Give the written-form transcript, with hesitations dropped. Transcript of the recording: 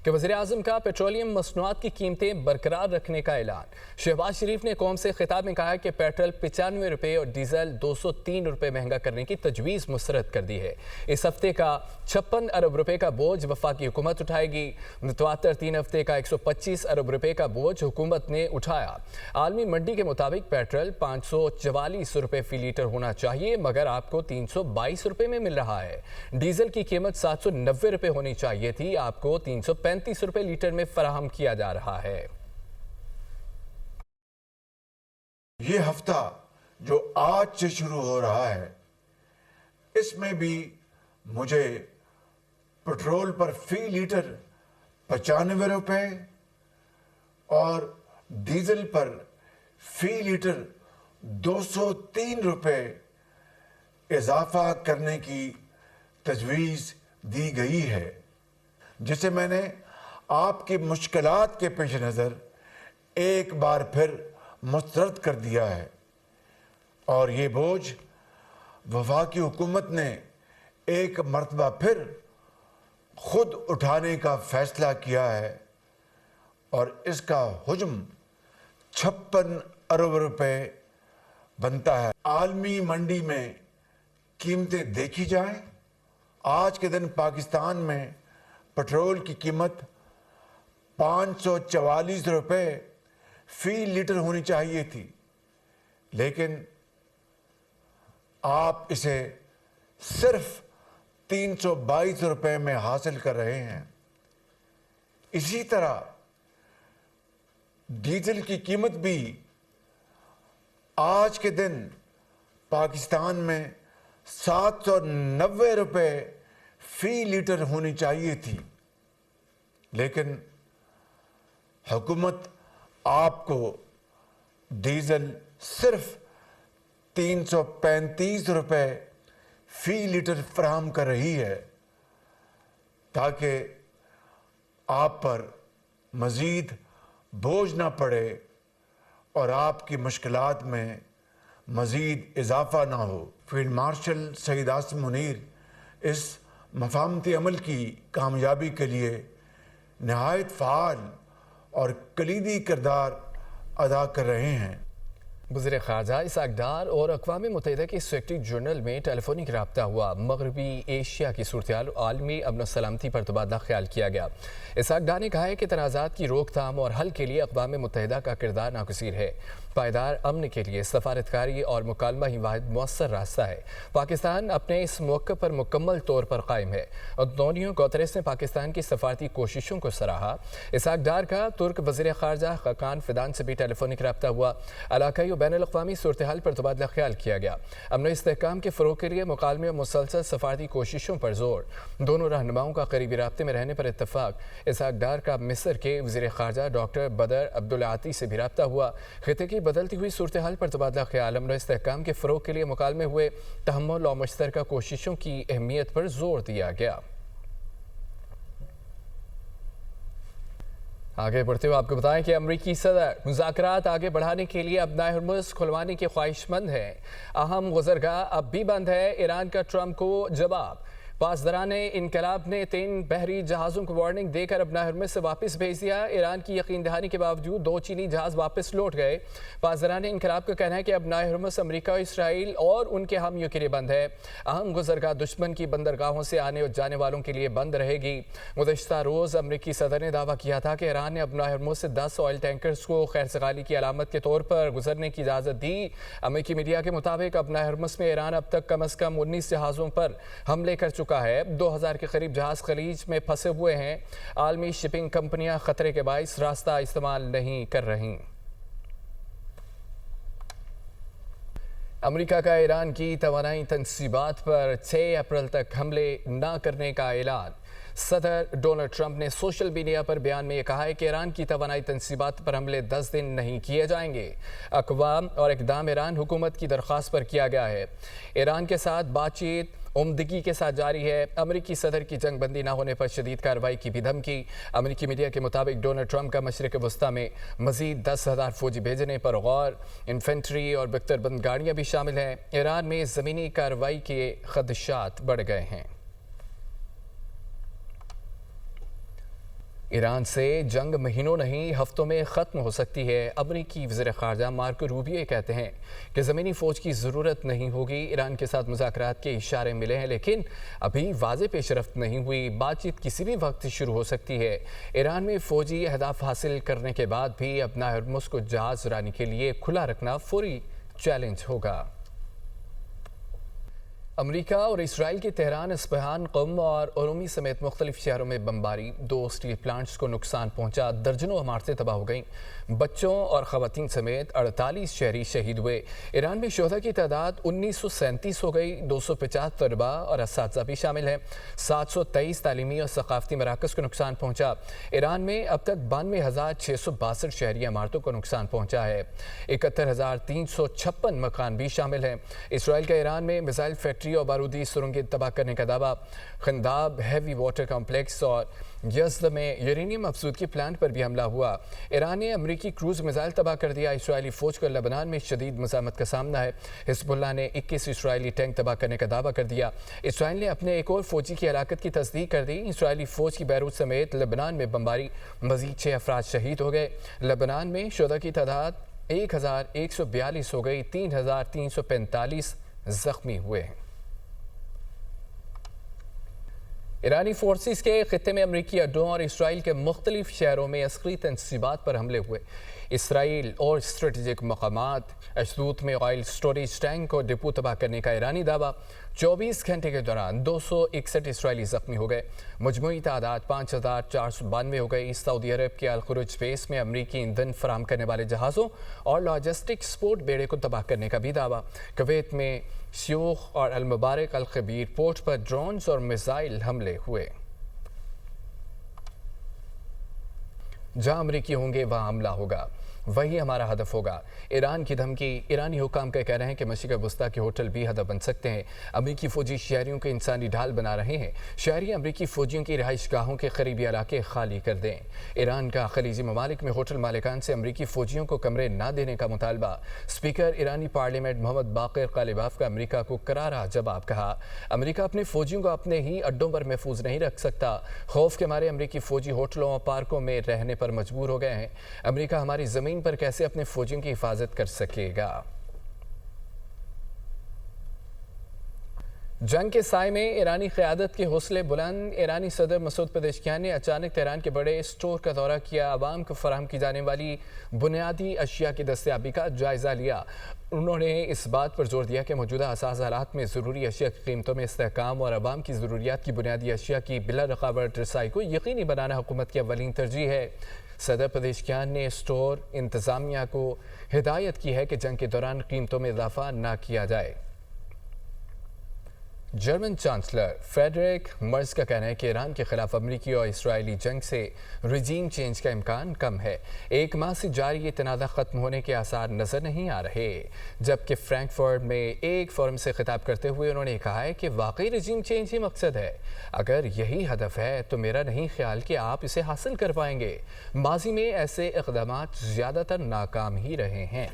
کہ وزیراعظم کا پیٹرولیم مصنوعات کی قیمتیں برقرار رکھنے کا اعلان۔ شہباز شریف نے قوم سے خطاب میں کہا کہ پیٹرول 95 روپے اور ڈیزل 203 روپے مہنگا کرنے کی تجویز مسترد کر دی ہے۔ اس ہفتے کا 56 ارب روپے کا بوجھ وفاقی حکومت اٹھائے گی۔ متواتر 3 ہفتے کا 125 ارب روپے کا بوجھ حکومت نے اٹھایا۔ عالمی منڈی کے مطابق پیٹرول 544 روپے فی لیٹر ہونا چاہیے مگر آپ کو 322 روپے میں مل رہا ہے۔ ڈیزل کی قیمت 790 روپے ہونی چاہیے تھی، آپ کو 335 روپے لیٹر میں فراہم کیا جا رہا ہے۔ یہ ہفتہ جو آج سے شروع ہو رہا ہے اس میں بھی مجھے پیٹرول پر فی لیٹر 95 روپے اور ڈیزل پر فی لیٹر 203 روپے اضافہ کرنے کی تجویز دی گئی ہے، جسے میں نے آپ کی مشکلات کے پیش نظر ایک بار پھر مسترد کر دیا ہے، اور یہ بوجھ وفاقی حکومت نے ایک مرتبہ پھر خود اٹھانے کا فیصلہ کیا ہے، اور اس کا حجم 56 ارب روپے بنتا ہے۔ عالمی منڈی میں قیمتیں دیکھی جائیں، آج کے دن پاکستان میں پیٹرول کی قیمت 544 روپے فی لیٹر ہونی چاہیے تھی، لیکن آپ اسے صرف 322 روپے میں حاصل کر رہے ہیں۔ اسی طرح ڈیزل کی قیمت بھی آج کے دن پاکستان میں 790 روپے فی لیٹر ہونی چاہیے تھی، لیکن حکومت آپ کو ڈیزل صرف 335 روپے فی لیٹر فراہم کر رہی ہے، تاکہ آپ پر مزید بوجھ نہ پڑے اور آپ کی مشکلات میں مزید اضافہ نہ ہو۔ فیلڈ مارشل سعید عاصم منیر اس مفاہمتی عمل کی کامیابی کے لیے نہایت فعال اور کلیدی کردار ادا کر رہے ہیں۔ وزیر خارجہ اسحاق ڈار اور اقوام متحدہ کے سیکرٹری جنرل میں ٹیلی فونک رابطہ ہوا۔ مغربی ایشیا کی صورتحال عالمی امن و سلامتی پر تبادلہ خیال کیا گیا۔ اسحاق ڈار نے کہا ہے کہ تنازعات کی روک تھام اور حل کے لیے اقوام متحدہ کا کردار ناگزیر ہے۔ پائیدار امن کے لیے سفارتکاری اور مکالمہ ہی واحد مؤثر راستہ ہے۔ پاکستان اپنے اس موقع پر مکمل طور پر قائم ہے۔ انطونیو گوتریس نے پاکستان کی سفارتی کوششوں کو سراہا۔ اسحاق ڈار کا ترک وزیر خارجہ خاقان فیدان سے بھی ٹیلی فونک رابطہ ہوا۔ علاقائی و بین الاقوامی صورتحال پر تبادلہ خیال کیا گیا۔ امن و استحکام کے فروغ کے لیے مکالمے اور مسلسل سفارتی کوششوں پر زور۔ دونوں رہنماؤں کا قریبی رابطے میں رہنے پر اتفاق۔ اسحاق ڈار کا مصر کے وزیر خارجہ ڈاکٹر بدر عبدالعاطی سے بھی رابطہ ہوا۔ خطے کی بدلتی ہوئی صورتحال پر تبادلہ خیال، امن و استحکام کے فروغ کے لیے مکالمے ہوئے، تحمل اور مشترکہ کوششوں کی اہمیت پر زور دیا گیا۔ آگے بڑھتے ہوئے آپ کو بتائیں کہ امریکی صدر مذاکرات آگے بڑھانے کے لیے اب ہرمز کھلوانے کی خواہش مند ہیں۔ اہم گزرگاہ اب بھی بند ہے، ایران کا ٹرمپ کو جواب۔ پاسداران انقلاب نے 3 بحری جہازوں کو وارننگ دے کر اب ہرمز سے واپس بھیج دیا۔ ایران کی یقین دہانی کے باوجود 2 چینی جہاز واپس لوٹ گئے۔ پاسداران انقلاب کا کہنا ہے کہ اب ہرمز امریکہ، اسرائیل اور ان کے حامیوں کے لیے بند ہے۔ اہم گزرگاہ دشمن کی بندرگاہوں سے آنے اور جانے والوں کے لیے بند رہے گی۔ گزشتہ روز امریکی صدر نے دعویٰ کیا تھا کہ ایران نے اب ہرمز سے 10 آئل ٹینکرز کو خیر سگالی کی علامت کے طور پر گزرنے کی اجازت دی۔ امریکی میڈیا کے مطابق اب ہرمز میں ایران اب تک کم از کم 19 جہازوں پر حملے کر چکا ہے۔ 2000 کے قریب جہاز خلیج میں پھنسے ہوئے ہیں۔ عالمی شپنگ کمپنیاں خطرے کے باعث راستہ استعمال نہیں کر رہیں۔ امریکہ کا ایران کی توانائی تنصیبات پر 6 اپریل تک حملے نہ کرنے کا اعلان۔ صدر ڈونلڈ ٹرمپ نے سوشل میڈیا پر بیان میں یہ کہا ہے کہ ایران کی توانائی تنصیبات پر حملے 10 دن نہیں کیے جائیں گے۔ اقوام اور اقدام ایران حکومت کی درخواست پر کیا گیا ہے۔ ایران کے ساتھ بات چیت عمدگی کے ساتھ جاری ہے۔ امریکی صدر کی جنگ بندی نہ ہونے پر شدید کارروائی کی بھی دھمکی۔ امریکی میڈیا کے مطابق ڈونلڈ ٹرمپ کا مشرق وسطیٰ میں مزید 10,000 فوجی بھیجنے پر غور۔ انفینٹری اور بختر بند گاڑیاں بھی شامل ہیں۔ ایران میں زمینی کارروائی کے خدشات بڑھ گئے ہیں۔ ایران سے جنگ مہینوں نہیں ہفتوں میں ختم ہو سکتی ہے۔ امریکی وزیر خارجہ مارکو روبیو کہتے ہیں کہ زمینی فوج کی ضرورت نہیں ہوگی۔ ایران کے ساتھ مذاکرات کے اشارے ملے ہیں لیکن ابھی واضح پیش رفت نہیں ہوئی۔ بات چیت کسی بھی وقت شروع ہو سکتی ہے۔ ایران میں فوجی اہداف حاصل کرنے کے بعد بھی اپنا ہرمز کو جہاز رانی کے لیے کھلا رکھنا فوری چیلنج ہوگا۔ امریکہ اور اسرائیل کی تہران، اصفہان، قم اور ارومی سمیت مختلف شہروں میں بمباری، 2 اسٹیل پلانٹس کو نقصان پہنچا، درجنوں عمارتیں تباہ ہو گئیں، بچوں اور خواتین سمیت 48 شہری شہید ہوئے۔ ایران میں شہداء کی تعداد 1937 ہو گئی، 250 طلباء اور اساتذہ بھی شامل ہیں، 723 تعلیمی اور ثقافتی مراکز کو نقصان پہنچا۔ ایران میں اب تک 92,662 شہری عمارتوں کو نقصان پہنچا ہے، 71,356 مکان بھی شامل ہیں۔ اسرائیل کا ایران میں میزائل فیکٹری اور بارودی سرنگیں تباہ کرنے کا دعویٰ۔ خنداب ہیوی واٹر کمپلیکس اور یزد میں یورینیم افزودگی پلانٹ پر بھی حملہ ہوا۔ ایران نے امریکی کروز میزائل تباہ کر دیا۔ اسرائیلی فوج کو لبنان میں شدید مزاحمت کا سامنا ہے۔ حزب اللہ نے 21 اسرائیلی ٹینک تباہ کرنے کا دعویٰ کر دیا۔ اسرائیل نے اپنے ایک اور فوجی کی ہلاکت کی تصدیق کر دی۔ اسرائیلی فوج کی بیروت سمیت لبنان میں بمباری، مزید 6 افراد شہید ہو گئے۔ لبنان میں شہداء کی تعداد 1,142 ہو گئی، 3,345 زخمی ہوئے ہیں۔ ایرانی فورسز کے خطے میں امریکی اڈوں اور اسرائیل کے مختلف شہروں میں عسکری تنصیبات پر حملے ہوئے۔ اسرائیل اور اسٹریٹجک مقامات، اشدود میں آئل سٹوریج ٹینک اور ڈپو تباہ کرنے کا ایرانی دعویٰ۔ 24 گھنٹے کے دوران 261 اسرائیلی زخمی ہو گئے، مجموعی تعداد 5,492 ہو گئی۔ سعودی عرب کے الخروج بیس میں امریکی ایندھن فراہم کرنے والے جہازوں اور لاجسٹک سپورٹ بیڑے کو تباہ کرنے کا بھی دعویٰ۔ کویت میں شیوخ اور المبارک الخبیر پورٹ پر ڈرونز اور میزائل حملے ہوئے۔ جہاں امریکی ہوں گے وہاں حملہ ہوگا، وہی ہمارا ہدف ہوگا۔ ایران کی دھمکی۔ ایرانی حکام کا کہہ رہے ہیں کہ مشرق وسطیٰ کے ہوٹل بھی ہدف بن سکتے ہیں۔ امریکی فوجی شہریوں کے انسانی ڈھال بنا رہے ہیں۔ شہری امریکی فوجیوں کی رہائش گاہوں کے قریبی علاقے خالی کر دیں۔ ایران کا خلیجی ممالک میں ہوٹل مالکان سے امریکی فوجیوں کو کمرے نہ دینے کا مطالبہ۔ اسپیکر ایرانی پارلیمنٹ محمد باقر قالیباف کا امریکہ کو کرارا جواب کہا۔ امریکہ اپنے فوجیوں کو اپنے ہی اڈوں پر محفوظ نہیں رکھ سکتا۔ خوف کے مارے امریکی فوجی ہوٹلوں اور پارکوں میں رہنے پر مجبور ہو گئے ہیں۔ امریکہ ہماری زمین پر کیسے اپنے فوجیوں کی حفاظت کر سکے گا؟ جنگ کے سائے میں ایرانی قیادت کے حوصلے بلند۔ ایرانی صدر مسعود پزشکیان نے اچانک تہران کے بڑے اسٹور کا دورہ کیا، عوام کو فراہم کی جانے والی بنیادی اشیاء کی دستیابی کا جائزہ لیا۔ انہوں نے اس بات پر زور دیا کہ موجودہ حساس حالات میں ضروری اشیاء کی قیمتوں میں استحکام اور عوام کی ضروریات کی بنیادی اشیاء کی بلا رقابت رسائی کو یقینی بنانا حکومت کی اولین ترجیح ہے۔ صدر پزشکیان نے اسٹور انتظامیہ کو ہدایت کی ہے کہ جنگ کے دوران قیمتوں میں اضافہ نہ کیا جائے۔ جرمن چانسلر فریڈریک مرز کا کہنا ہے کہ ایران کے خلاف امریکی اور اسرائیلی جنگ سے رجیم چینج کا امکان کم ہے۔ 1 ماہ سے جاری یہ تنازع ختم ہونے کے آثار نظر نہیں آ رہے، جبکہ فرینکفرٹ میں ایک فورم سے خطاب کرتے ہوئے انہوں نے کہا ہے کہ واقعی رجیم چینج ہی مقصد ہے۔ اگر یہی ہدف ہے تو میرا نہیں خیال کہ آپ اسے حاصل کر پائیں گے۔ ماضی میں ایسے اقدامات زیادہ تر ناکام ہی رہے ہیں۔